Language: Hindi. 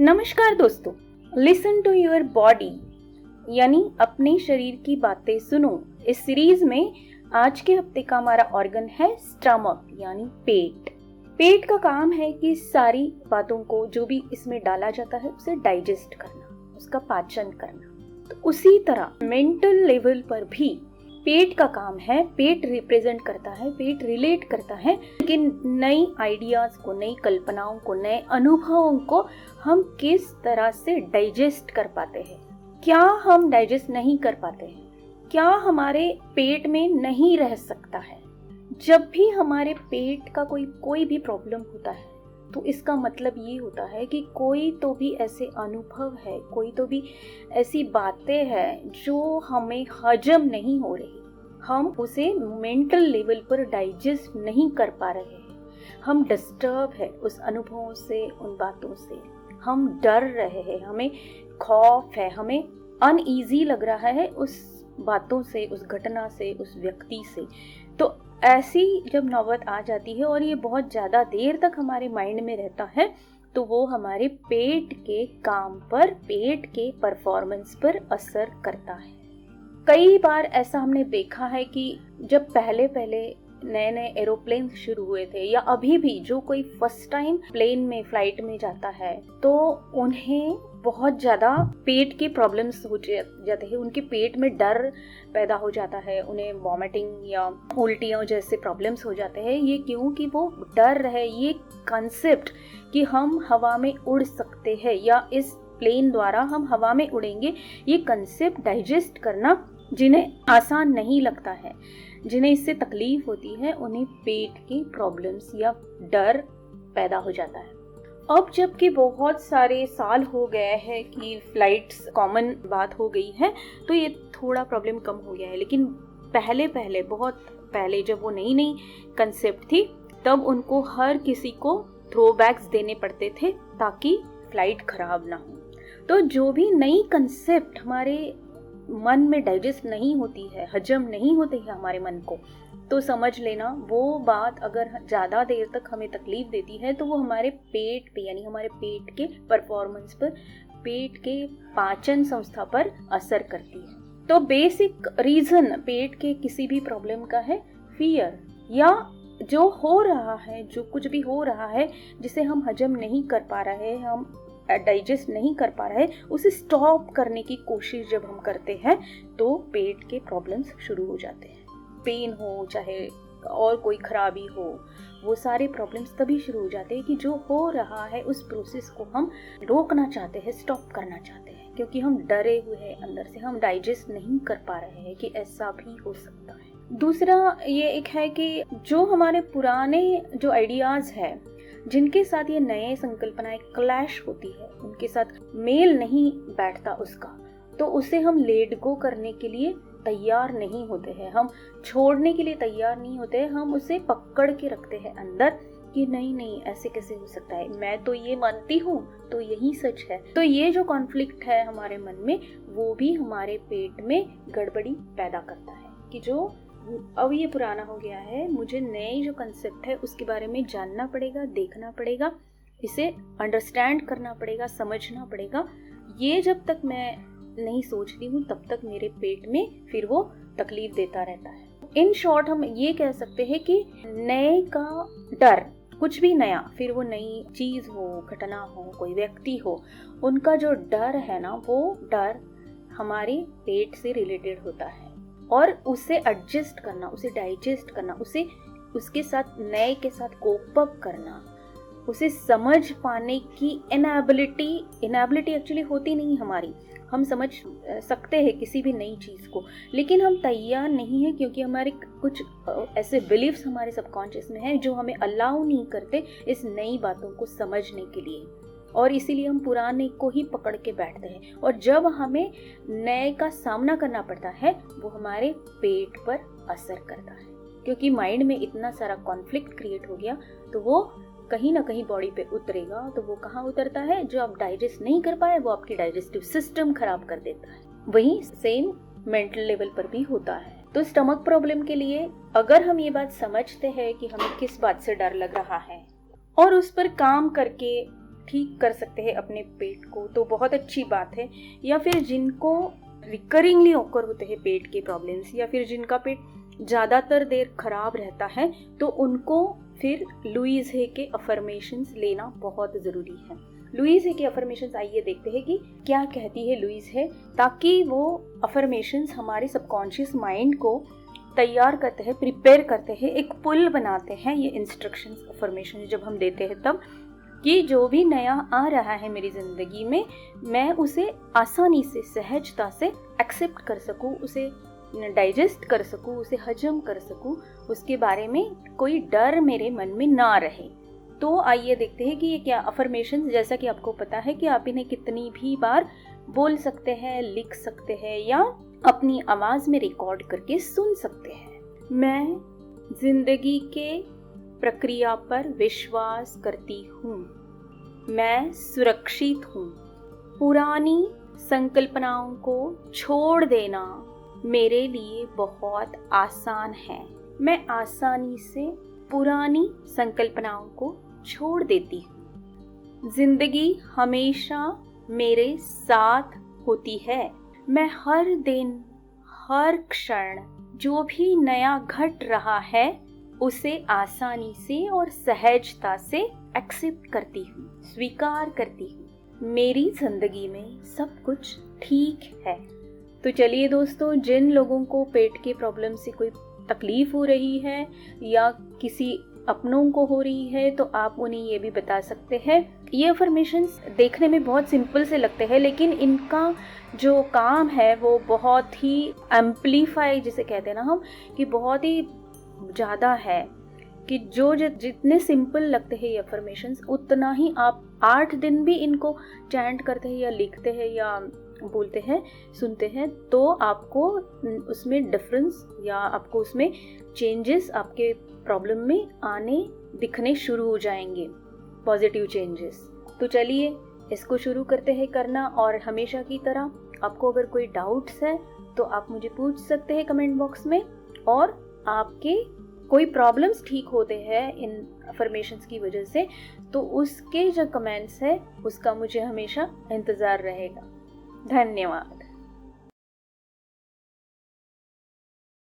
नमस्कार दोस्तों, लिसन टू योर बॉडी यानी अपने शरीर की बातें सुनो। इस सीरीज में आज के हफ्ते का हमारा ऑर्गन है स्टमक यानी पेट। पेट का काम है कि सारी बातों को जो भी इसमें डाला जाता है उसे डाइजेस्ट करना, उसका पाचन करना। तो उसी तरह मेंटल लेवल पर भी पेट का काम है। पेट रिप्रेजेंट करता है, पेट रिलेट करता है कि नई आइडियाज को, नई कल्पनाओं को, नए अनुभवों को हम किस तरह से डाइजेस्ट कर पाते हैं। क्या हम डाइजेस्ट नहीं कर पाते हैं? क्या हमारे पेट में नहीं रह सकता है? जब भी हमारे पेट का कोई भी प्रॉब्लम होता है तो इसका मतलब ये होता है कि कोई तो भी ऐसे अनुभव है, कोई तो भी ऐसी बातें हैं जो हमें हजम नहीं हो रही। हम उसे मेंटल लेवल पर डाइजेस्ट नहीं कर पा रहे हैं। हम डिस्टर्ब है उस अनुभवों से, उन बातों से। हम डर रहे हैं, हमें खौफ है, हमें अनईजी लग रहा है उस बातों से, उस घटना से, उस व्यक्ति से। तो ऐसी जब नौबत आ जाती है और ये बहुत ज़्यादा देर तक हमारे माइंड में रहता है तो वो हमारे पेट के काम पर, पेट के परफॉर्मेंस पर असर करता है। कई बार ऐसा हमने देखा है कि जब पहले नए नए एरोप्लेन शुरू हुए थे या अभी भी जो कोई फर्स्ट टाइम प्लेन में, फ्लाइट में जाता है तो उन्हें बहुत ज़्यादा पेट के प्रॉब्लम्स हो जाते हैं। उनके पेट में डर पैदा हो जाता है, उन्हें वॉमिटिंग या उल्टियों जैसे प्रॉब्लम्स हो जाते हैं। ये क्यों? कि वो डर रहे ये कंसेप्ट कि हम हवा में उड़ सकते हैं या इस प्लेन द्वारा हम हवा में उड़ेंगे, ये कंसेप्ट डाइजेस्ट करना जिन्हें आसान नहीं लगता है, जिन्हें इससे तकलीफ होती है, उन्हें पेट की प्रॉब्लम्स या डर पैदा हो जाता है। अब जबकि बहुत सारे साल हो गए हैं कि फ्लाइट्स कॉमन बात हो गई है तो ये थोड़ा प्रॉब्लम कम हो गया है, लेकिन बहुत पहले जब वो नई नई कंसेप्ट थी तब उनको हर किसी को थ्रोबैक्स देने पड़ते थे ताकि फ्लाइट खराब ना हो। तो जो भी नई कंसेप्ट हमारे मन में डाइजेस्ट नहीं होती है, हजम नहीं होती है हमारे मन को, तो समझ लेना वो बात अगर ज़्यादा देर तक हमें तकलीफ देती है तो वो हमारे पेट पे यानी हमारे पेट के परफॉर्मेंस पर, पेट के पाचन संस्था पर असर करती है। तो बेसिक रीज़न पेट के किसी भी प्रॉब्लम का है फियर, या जो हो रहा है, जो कुछ भी हो रहा है जिसे हम हजम नहीं कर पा रहे, हम डाइजेस्ट नहीं कर पा रहे, उसे स्टॉप करने की कोशिश जब हम करते हैं तो पेट के प्रॉब्लम्स शुरू हो जाते हैं। पेन हो चाहे और कोई खराबी हो, वो सारे प्रॉब्लम्स तभी शुरू हो जाते हैं कि जो हो रहा है उस प्रोसेस को हम रोकना चाहते हैं, स्टॉप करना चाहते हैं, क्योंकि हम डरे हुए हैं अंदर से, हम डाइजेस्ट नहीं कर पा रहे हैं कि ऐसा भी हो सकता है। दूसरा ये एक है कि जो हमारे पुराने जो आइडियाज़ है जिनके साथ ये नए संकल्पनाएं क्लैश होती है, उनके साथ मेल नहीं बैठता उसका, तो उसे हम लेट गो करने के लिए तैयार नहीं होते हैं, हम छोड़ने के लिए तैयार नहीं होते हैं। हम उसे पकड़ के रखते हैं अंदर कि नहीं ऐसे कैसे हो सकता है, मैं तो ये मानती हूँ तो यही सच है। तो ये जो कॉन्फ्लिक्ट है हमारे मन में वो भी हमारे पेट में गड़बड़ी पैदा करता है कि जो अब ये पुराना हो गया है, मुझे नए जो कंसेप्ट है उसके बारे में जानना पड़ेगा, देखना पड़ेगा, इसे अंडरस्टैंड करना पड़ेगा, समझना पड़ेगा। ये जब तक मैं नहीं सोचती हूँ तब तक मेरे पेट में फिर वो तकलीफ देता रहता है। इन शॉर्ट हम ये कह सकते हैं कि नए का डर, कुछ भी नया, फिर वो नई चीज़ हो, घटना हो, कोई व्यक्ति हो, उनका जो डर है ना, वो डर हमारे पेट से रिलेटेड होता है और उसे एडजस्ट करना, उसे डाइजेस्ट करना, उसे उसके साथ नए के साथ कोप अप करना, उसे समझ पाने की इनएबिलिटी एक्चुअली होती नहीं हमारी। हम समझ सकते हैं किसी भी नई चीज़ को, लेकिन हम तैयार नहीं हैं क्योंकि हमारे कुछ ऐसे बिलीव्स हमारे सबकॉन्शियस में हैं जो हमें अलाउ नहीं करते इस नई बातों को समझने के लिए, और इसीलिए हम पुराने को ही पकड़ के बैठते हैं। और जब हमें नए का सामना करना पड़ता है वो हमारे पेट पर असर करता है, क्योंकि माइंड में इतना सारा कॉन्फ्लिक्ट क्रिएट हो गया तो वो कहीं ना कहीं बॉडी पे उतरेगा। तो वो कहाँ उतरता है? जो आप डाइजेस्ट नहीं कर पाए वो आपकी डाइजेस्टिव सिस्टम खराब कर देता है। वही सेम मेंटल लेवल पर भी होता है। तो स्टमक प्रॉब्लम के लिए अगर हम ये बात समझते हैं कि हमें किस बात से डर लग रहा है और उस पर काम करके ठीक कर सकते हैं अपने पेट को तो बहुत अच्छी बात है। या फिर जिनको रिकरिंगली ऑकर होते हैं पेट के प्रॉब्लम्स, या फिर जिनका पेट ज़्यादातर देर खराब रहता है, तो उनको फिर लुईस हे के अफर्मेशंस लेना बहुत ज़रूरी है। लुईस हे के अफर्मेशंस आइए देखते हैं कि क्या कहती है लुईस हे, ताकि वो अफर्मेशंस हमारे सबकॉन्शियस माइंड को तैयार करते हैं, प्रिपेयर करते हैं, एक पुल बनाते हैं। ये इंस्ट्रक्शंस अफर्मेशन जब हम देते हैं तब कि जो भी नया आ रहा है मेरी ज़िंदगी में, मैं उसे आसानी से, सहजता से एक्सेप्ट कर सकूं, उसे डाइजेस्ट कर सकूं, उसे हजम कर सकूं, उसके बारे में कोई डर मेरे मन में ना रहे। तो आइए देखते हैं कि ये क्या अफर्मेशंस, जैसा कि आपको पता है कि आप इन्हें कितनी भी बार बोल सकते हैं, लिख सकते हैं या अपनी आवाज़ में रिकॉर्ड करके सुन सकते हैं। मैं जिंदगी के प्रक्रिया पर विश्वास करती हूँ। मैं सुरक्षित हूँ। पुरानी संकल्पनाओं को छोड़ देना मेरे लिए बहुत आसान है। मैं आसानी से पुरानी संकल्पनाओं को छोड़ देती हूँ। जिंदगी हमेशा मेरे साथ होती है। मैं हर दिन, हर क्षण जो भी नया घट रहा है उसे आसानी से और सहजता से एक्सेप्ट करती हूँ, स्वीकार करती हूँ। मेरी जिंदगी में सब कुछ ठीक है। तो चलिए दोस्तों, जिन लोगों को पेट के प्रॉब्लम से कोई तकलीफ हो रही है या किसी अपनों को हो रही है, तो आप उन्हें ये भी बता सकते हैं। ये अफर्मेशंस देखने में बहुत सिंपल से लगते हैं, लेकिन इनका जो काम है वो बहुत ही एम्पलीफाई, जिसे कहते हैं ना हम, कि बहुत ही ज़्यादा है। कि जो जितने सिंपल लगते हैं ये अफर्मेशंस, उतना ही आप 8 दिन भी इनको चैंट करते हैं या लिखते हैं या बोलते हैं, सुनते हैं, तो आपको उसमें डिफरेंस या आपको उसमें चेंजेस आपके प्रॉब्लम में आने दिखने शुरू हो जाएंगे, पॉजिटिव चेंजेस। तो चलिए इसको शुरू करते हैं करना। और हमेशा की तरह आपको अगर कोई डाउट्स है तो आप मुझे पूछ सकते हैं कमेंट बॉक्स में, और आपके कोई प्रॉब्लम्स ठीक होते हैं इन अफर्मेशंस की वजह से, तो उसके जो कमेंट्स है उसका मुझे हमेशा इंतज़ार रहेगा। धन्यवाद।